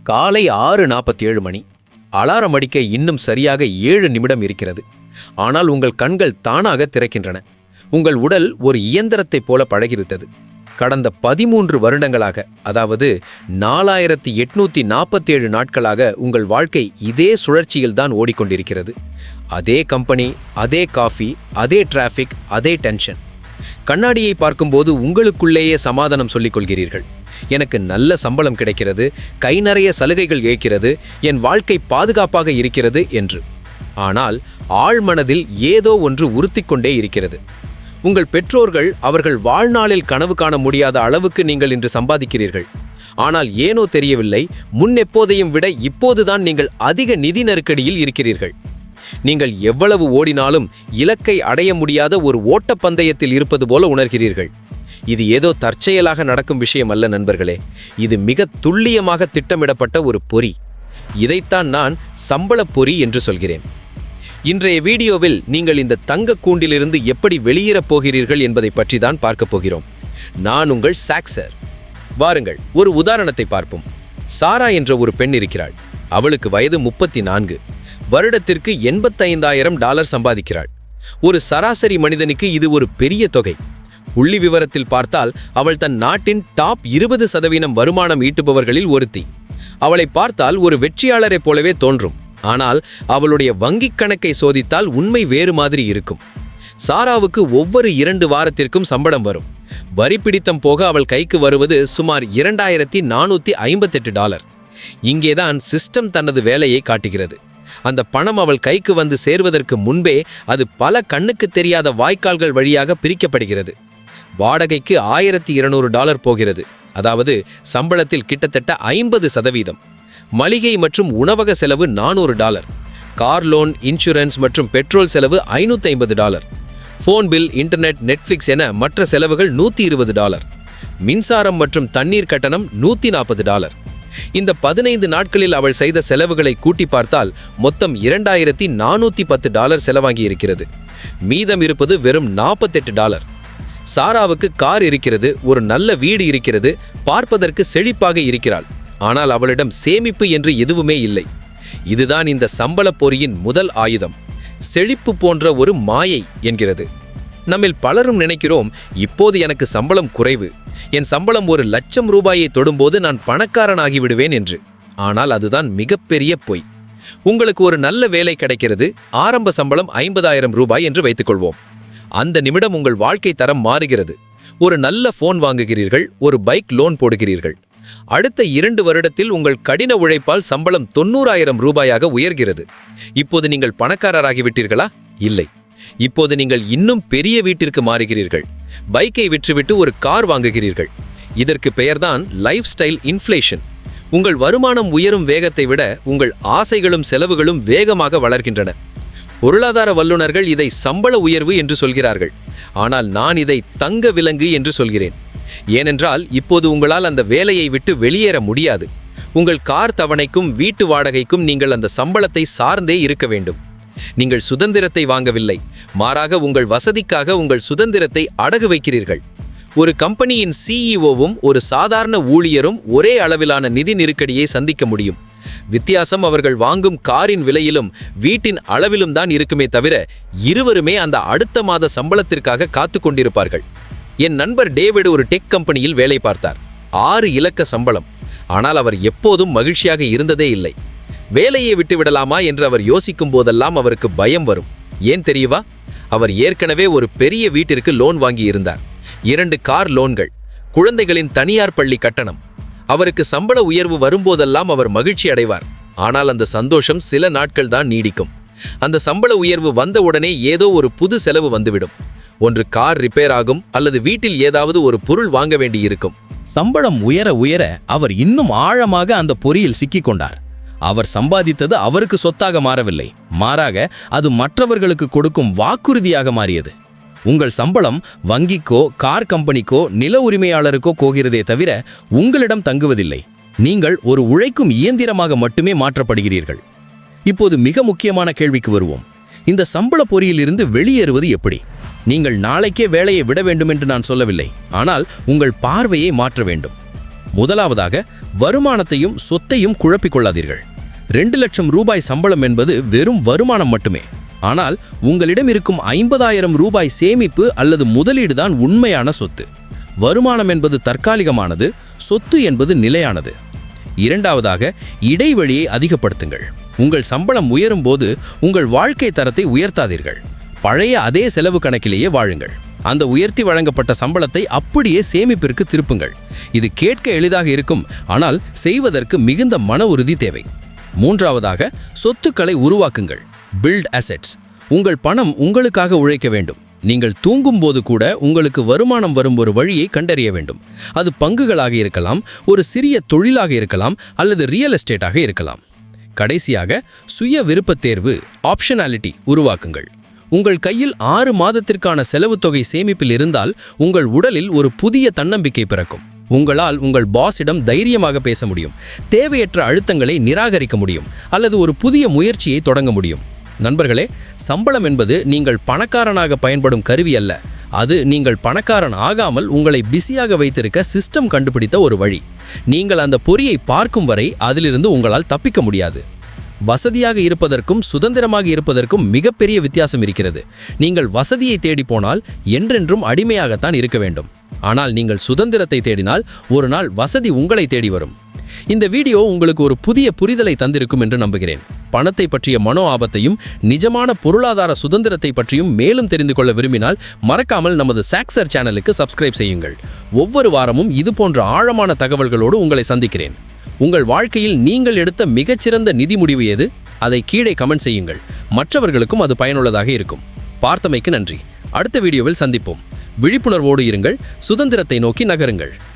காலை 6:47 மணி. அலாரம் அடிக்க இன்னும் சரியாக 7 நிமிடம் இருக்கிறது. ஆனால் உங்கள் கண்கள் தானாக திறக்கின்றன. உங்கள் உடல் ஒரு இயந்திரத்தைப் போல பழகிவிட்டது. கடந்த 13 வருடங்களாக, அதாவது 4847 நாட்களாக உங்கள் வாழ்க்கை இதே சுழற்சியில்தான் ஓடிக்கொண்டிருக்கிறது. அதே கம்பெனி, அதே காஃபி, அதே டிராஃபிக், அதே டென்ஷன். கண்ணாடியை பார்க்கும்போது உங்களுக்குள்ளேயே சமாதானம் சொல்லிக் கொள்கிறீர்கள். எனக்கு நல்ல சம்பளம் கிடைக்கிறது, கை நிறைய சலுகைகள் இருக்கிறது, என் வாழ்க்கை பாதுகாப்பாக இருக்கிறது என்று. ஆனால் ஆழ்மனதில் ஏதோ ஒன்று உறுத்திக்கொண்டே இருக்கிறது. உங்கள் பெற்றோர்கள் அவர்கள் வாழ்நாளில் கனவு காண முடியாத அளவுக்கு நீங்கள் இன்று சம்பாதிக்கிறீர்கள். ஆனால் ஏனோ தெரியவில்லை, முன்னெப்போதையும் விட இப்போதுதான் நீங்கள் அதிக நிதி நெருக்கடியில் இருக்கிறீர்கள். நீங்கள் எவ்வளவு ஓடினாலும் இலக்கை அடைய முடியாத ஒரு ஓட்டப்பந்தயத்தில் இருப்பது போல உணர்கிறீர்கள். இது ஏதோ தற்செயலாக நடக்கும் விஷயம் அல்ல நண்பர்களே. இது மிக துல்லியமாக திட்டமிடப்பட்ட ஒரு பொறி. இதைத்தான் நான் சம்பள பொறி என்று சொல்கிறேன். இன்றைய வீடியோவில் நீங்கள் இந்த தங்க கூண்டிலிருந்து எப்படி வெளியேறப் போகிறீர்கள் என்பதை பற்றி தான் பார்க்கப் போகிறோம். நான் உங்கள் சாக்சர். வாருங்கள், ஒரு உதாரணத்தை பார்ப்போம். சாரா என்ற ஒரு பெண் இருக்கிறாள். அவளுக்கு வயது 34. வருடத்திற்கு $85,000 சம்பாதிக்கிறாள். ஒரு சராசரி மனிதனுக்கு இது ஒரு பெரிய தொகை. புள்ளி விவரத்தில் பார்த்தால் அவள் தன் நாட்டின் டாப் 20% வருமானம் ஈட்டுபவர்களில் ஒருத்தி. அவளை பார்த்தால் ஒரு வெற்றியாளரைப் போலவே தோன்றும். ஆனால் அவளுடைய வங்கிக் கணக்கை சோதித்தால் உண்மை வேறு மாதிரி இருக்கும். சாராவுக்கு ஒவ்வொரு 2 வாரத்திற்கும் சம்பளம் வரும். வரி பிடித்தம் போக அவள் கைக்கு வருவது சுமார் $2,458. இங்கேதான் சிஸ்டம் தனது வேலையை காட்டுகிறது. அந்த பணம் அவள் கைக்கு வந்து சேர்வதற்கு முன்பே அது பல கண்ணுக்கு தெரியாத வாய்க்கால்கள் வழியாக பிரிக்கப்படுகிறது. வாடகைக்கு $1,200 போகிறது, அதாவது சம்பளத்தில் கிட்டத்தட்ட 50%. மளிகை மற்றும் உணவக செலவு $400. கார் லோன், இன்சூரன்ஸ் மற்றும் பெட்ரோல் செலவு $550. ஃபோன் பில், இன்டர்நெட், நெட்ஃப்ளிக்ஸ் என மற்ற செலவுகள் $120. மின்சாரம் மற்றும் தண்ணீர் கட்டணம் $140. இந்த 15 நாட்களில் அவள் செய்த செலவுகளை கூட்டி பார்த்தால் மொத்தம் $2,410 செலவாகி இருக்கிறது. மீதம் இருப்பது வெறும் $48. சாராவுக்கு கார் இருக்கிறது, ஒரு நல்ல வீடு இருக்கிறது, பார்ப்பதற்கு செழிப்பாக இருக்கிறாள். ஆனால் அவளிடம் சேமிப்பு என்று எதுவுமே இல்லை. இதுதான் இந்த சம்பள பொறியின் முதல் ஆயுதம். செழிப்பு போன்ற ஒரு மாயை என்கிறது. நம்மில் பலரும் நினைக்கிறோம், இப்போது எனக்கு சம்பளம் குறைவு, என் சம்பளம் $1,00,000 தொடும்போது நான் பணக்காரனாகி விடுவேன் என்று. ஆனால் அதுதான் மிகப்பெரிய பொய். உங்களுக்கு ஒரு நல்ல வேலை கிடைக்கிறது, ஆரம்ப சம்பளம் $50,000 என்று வைத்துக்கொள்வோம். அந்த நிமிடம் உங்கள் வாழ்க்கை தரம் மாறுகிறது. ஒரு நல்ல போன் வாங்குகிறீர்கள், ஒரு பைக் லோன் போடுகிறீர்கள். அடுத்த 2 வருடத்தில் உங்கள் கடின உழைப்பால் சம்பளம் $90,000 உயர்கிறது. இப்போது நீங்கள் பணக்காரராகிவிட்டீர்களா? இல்லை. இப்போது நீங்கள் இன்னும் பெரிய வீட்டிற்கு மாறுகிறீர்கள். பைக்கை விற்றுவிட்டு ஒரு கார் வாங்குகிறீர்கள். இதற்கு பெயர்தான் லைஃப் ஸ்டைல் இன்ஃப்ளேஷன். உங்கள் வருமானம் உயரும் வேகத்தை விட உங்கள் ஆசைகளும் செலவுகளும் வேகமாக வளர்கின்றன. பொருளாதார வல்லுநர்கள் இதை சம்பள உயர்வு என்று சொல்கிறார்கள். ஆனால் நான் இதை தங்க விலங்கு என்று சொல்கிறேன். ஏனென்றால் இப்போது உங்களால் அந்த வேலையை விட்டு வெளியேற முடியாது. உங்கள் கார் தவணைக்கும் வீட்டு வாடகைக்கும் நீங்கள் அந்த சம்பளத்தை சார்ந்தே இருக்க வேண்டும். நீங்கள் சுதந்திரத்தை வாங்கவில்லை, மாறாக உங்கள் வசதிக்காக உங்கள் சுதந்திரத்தை அடகு வைக்கிறீர்கள். ஒரு கம்பெனியின் சிஇஓவும் ஒரு சாதாரண ஊழியரும் ஒரே அளவிலான நிதி நெருக்கடியை சந்திக்க முடியும். வித்தியாசம் அவர்கள் வாங்கும் காரின் விலையிலும் வீட்டின் அளவிலும் தான் இருக்குமே தவிர இருவருமே அந்த அடுத்த மாத சம்பளத்திற்காக காத்து கொண்டிருப்பார்கள். என் நண்பர் டேவிட் ஒரு டெக் கம்பெனியில் வேலை பார்த்தார். 6 இலக்க சம்பளம். ஆனால் அவர் எப்போதும் மகிழ்ச்சியாக இருந்ததே இல்லை. வேலையை விட்டுவிடலாமா என்று அவர் யோசிக்கும் போதெல்லாம் அவருக்கு பயம் வரும். ஏன் தெரியுமா? அவர் ஏற்கனவே ஒரு பெரிய வீட்டிற்கு லோன் வாங்கி இருந்தார். 2 கார் லோன்கள், குழந்தைகளின் தனியார் பள்ளி கட்டணம். அவருக்கு சம்பள உயர்வு வரும்போதெல்லாம் அவர் மகிழ்ச்சி அடைவார். ஆனால் அந்த சந்தோஷம் சில நாட்கள் தான் நீடிக்கும். அந்த சம்பள உயர்வு வந்தவுடனே ஏதோ ஒரு புது செலவு வந்துவிடும். ஒன்று கார் ரிப்பேர் ஆகும், அல்லது வீட்டில் ஏதாவது ஒரு பொருள் வாங்க வேண்டியிருக்கும். சம்பளம் உயர உயர அவர் இன்னும் ஆழமாக அந்த பொறியில் சிக்கிக்கொண்டார். அவர் சம்பாதித்தது அவருக்கு சொத்தாக மாறவில்லை, மாறாக அது மற்றவர்களுக்கு கொடுக்கும் வாக்குறுதியாக மாறியது. உங்கள் சம்பளம் வங்கிக்கோ, கார் கம்பெனிக்கோ, நில உரிமையாளருக்கோ போகிறதே தவிர உங்களிடம் தங்குவதில்லை. நீங்கள் ஒரு உழைக்கும் இயந்திரமாக மட்டுமே மாற்றப்படுகிறீர்கள். இப்போது மிக முக்கியமான கேள்விக்கு வருவோம். இந்த சம்பள பொறியிலிருந்து வெளியேறுவது எப்படி? நீங்கள் நாளைக்கே வேலையை விட வேண்டும் என்று நான் சொல்லவில்லை, ஆனால் உங்கள் பார்வையை மாற்ற வேண்டும். முதலாவதாக, வருமானத்தையும் சொத்தையும் குழப்பிக் கொள்ளாதீர்கள். 2 லட்சம் ரூபாய் சம்பளம் என்பது வெறும் வருமானம் மட்டுமே. ஆனால் உங்களிடம் இருக்கும் 50,000 ரூபாய் சேமிப்பு அல்லது முதலீடு தான் உண்மையான சொத்து. வருமானம் என்பது தற்காலிகமானது, சொத்து என்பது நிலையானது. இரண்டாவதாக, இடைவெளியை அதிகப்படுத்துங்கள். உங்கள் சம்பளம் உயரும் போது உங்கள் வாழ்க்கை தரத்தை உயர்த்தாதீர்கள். பழைய அதே செலவு கணக்கிலேயே வாழுங்கள். அந்த உயர்த்தி வழங்கப்பட்ட சம்பளத்தை அப்படியே சேமிப்பிற்கு திருப்புங்கள். இது கேட்க எளிதாக இருக்கும், ஆனால் செய்வதற்கு மிகுந்த மன உறுதி தேவை. மூன்றாவதாக, சொத்துக்களை உருவாக்குங்கள். Build assets. உங்கள் பணம் உங்களுக்காக உழைக்க வேண்டும். நீங்கள் தூங்கும் போது கூட உங்களுக்கு வருமானம் வரும் ஒரு வழியை கண்டறிய வேண்டும். அது பங்குகளாக இருக்கலாம், ஒரு சிறிய தொழிலாக இருக்கலாம், அல்லது ரியல் எஸ்டேட்டாக இருக்கலாம். கடைசியாக, சுய விருப்பத் தேர்வு ஆப்ஷனாலிட்டி உருவாக்குங்கள். உங்கள் கையில் 6 மாதத்திற்கான செலவுத் தொகை சேமிப்பில் இருந்தால் உங்கள் உடலில் ஒரு புதிய தன்னம்பிக்கை பிறக்கும். உங்களால் உங்கள் பாஸிடம் தைரியமாக பேச முடியும், தேவையற்ற அழுத்தங்களை நிராகரிக்க முடியும், அல்லது ஒரு புதிய முயற்சியை தொடங்க முடியும். நண்பர்களே, சம்பளம் என்பது நீங்கள் பணக்காரனாக பயன்படும் கருவி அல்ல. அது நீங்கள் பணக்காரன் ஆகாமல் உங்களை பிஸியாக வைத்திருக்க சிஸ்டம் கண்டுபிடித்த ஒரு வழி. நீங்கள் அந்த பொறியை பார்க்கும் வரை அதிலிருந்து உங்களால் தப்பிக்க முடியாது. வசதியாக இருப்பதற்கும் சுதந்திரமாக இருப்பதற்கும் மிகப்பெரிய வித்தியாசம் இருக்கிறது. நீங்கள் வசதியை தேடி போனால் என்றென்றும் அடிமையாகத்தான் இருக்க வேண்டும். ஆனால் நீங்கள் சுதந்திரத்தை தேடினால் ஒரு நாள் வசதி உங்களை தேடி வரும். இந்த வீடியோ உங்களுக்கு ஒரு புதிய புரிதலை தந்திருக்கும் என்று நம்புகிறேன். பணத்தை பற்றிய மனோ ஆபத்தையும் நிஜமான பொருளாதார சுதந்திரத்தை பற்றியும் மேலும் தெரிந்து கொள்ள விரும்பினால் மறக்காமல் நமது சாக்சர் சேனலுக்கு சப்ஸ்கிரைப் செய்யுங்கள். ஒவ்வொரு வாரமும் இதுபோன்ற ஆழமான தகவல்களோடு உங்களை சந்திக்கிறேன். உங்கள் வாழ்க்கையில் நீங்கள் எடுத்த மிகச்சிறந்த நிதி முடிவு எது? அதை கீழே கமெண்ட் செய்யுங்கள். மற்றவர்களுக்கும் அது பயனுள்ளதாக இருக்கும். பார்த்தமைக்கு நன்றி. அடுத்த வீடியோவில் சந்திப்போம். விழிப்புணர்வோடு இருங்கள், சுதந்திரத்தை நோக்கி நகருங்கள்.